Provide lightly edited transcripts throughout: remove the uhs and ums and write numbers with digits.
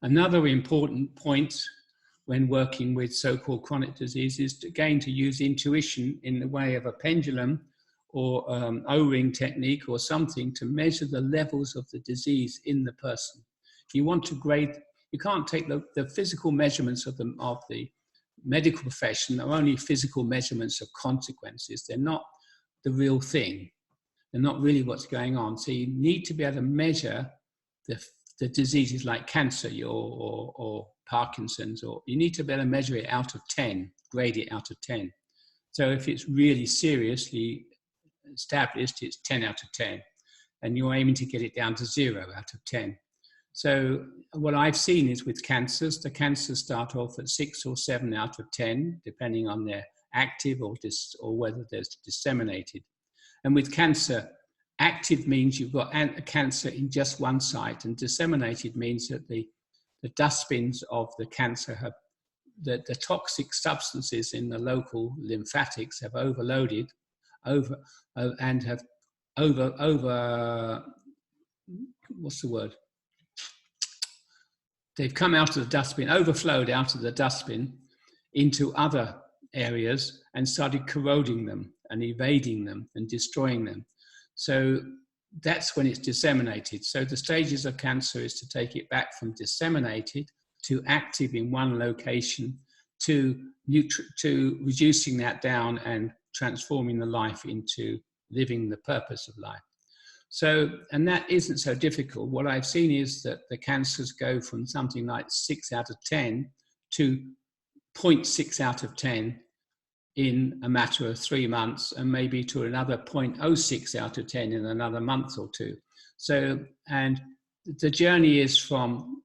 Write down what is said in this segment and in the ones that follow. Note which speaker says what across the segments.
Speaker 1: Another important point when working with so-called chronic disease is again to use intuition in the way of a pendulum or O-ring technique or something to measure the levels of the disease in the person. If you want to grade, you can't take the physical measurements of the medical profession are only physical measurements of consequences. They're not the real thing. They're not really what's going on. So you need to be able to measure the diseases like cancer or Parkinson's, or you need to be able to measure it out of 10, grade it out of 10. So if it's really seriously established, it's 10 out of 10. And you're aiming to get it down to 0 out of 10. So what I've seen is with cancers, the cancers start off at 6 or 7 out of 10, depending on their active or whether they're disseminated. And with cancer, active means you've got a cancer in just one site, and disseminated means that the dustbins of the cancer have the toxic substances in the local lymphatics have overloaded and have what's the word? They've come out of the dustbin, overflowed out of the dustbin into other areas and started corroding them and evading them and destroying them. So that's when it's disseminated. So the stages of cancer is to take it back from disseminated to active in one location to reducing that down and transforming the life into living the purpose of life. So, and that isn't so difficult. What I've seen is that the cancers go from something like 6 out of 10 to 0.6 out of 10 in a matter of 3 months, and maybe to another 0.06 out of 10 in another month or two. So, and the journey is from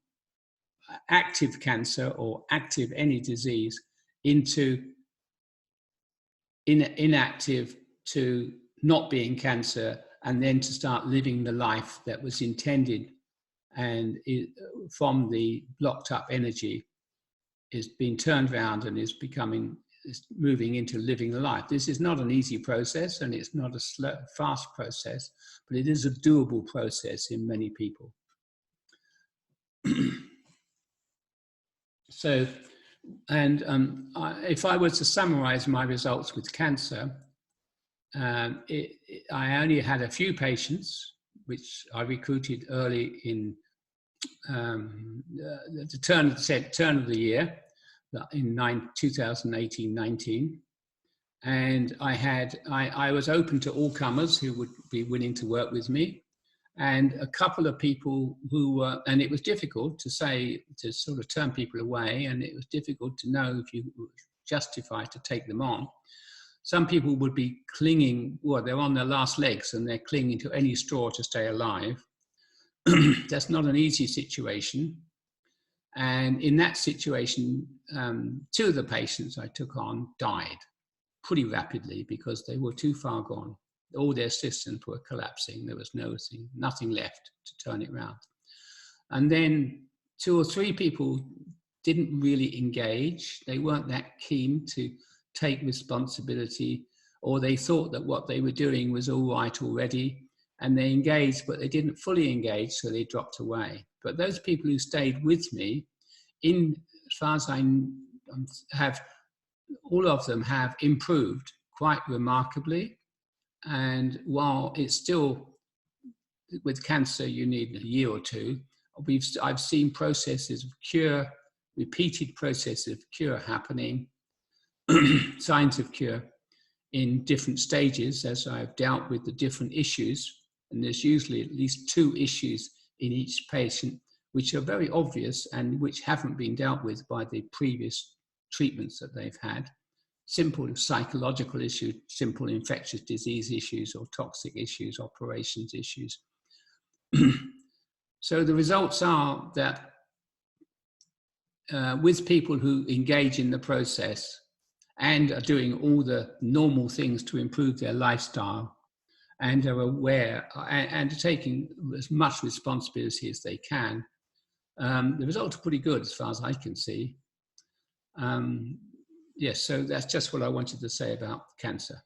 Speaker 1: active cancer or active any disease into inactive to not being cancer, and then to start living the life that was intended, and from the blocked up energy is being turned around and is moving into living the life. This is not an easy process, and it's not a fast process, but it is a doable process in many people. So, and if I was to summarize my results with cancer, I only had a few patients, which I recruited early in the turn of the year, in 2018-19, and I was open to all comers who would be willing to work with me, and a couple of people who were, and it was difficult to sort of turn people away, and it was difficult to know if you were justified to take them on. Some people would be clinging, well, they're on their last legs and they're clinging to any straw to stay alive. That's not an easy situation. And in that situation, 2 of the patients I took on died pretty rapidly because they were too far gone. All their systems were collapsing. There was nothing left to turn it around. And then 2 or 3 people didn't really engage. They weren't that keen to take responsibility, or they thought that what they were doing was all right already, and they engaged, but they didn't fully engage, so they dropped away. But those people who stayed with me, as far as I have, all of them have improved quite remarkably. And while it's still, with cancer, you need a year or 2, I've seen processes of cure, repeated processes of cure happening, signs of cure in different stages as I've dealt with the different issues. And there's usually at least 2 issues in each patient, which are very obvious and which haven't been dealt with by the previous treatments that they've had. Simple psychological issues, simple infectious disease issues, or toxic issues, operations issues. So the results are that with people who engage in the process and are doing all the normal things to improve their lifestyle, and are aware and are taking as much responsibility as they can, the results are pretty good as far as I can see. Yes, so that's just what I wanted to say about cancer.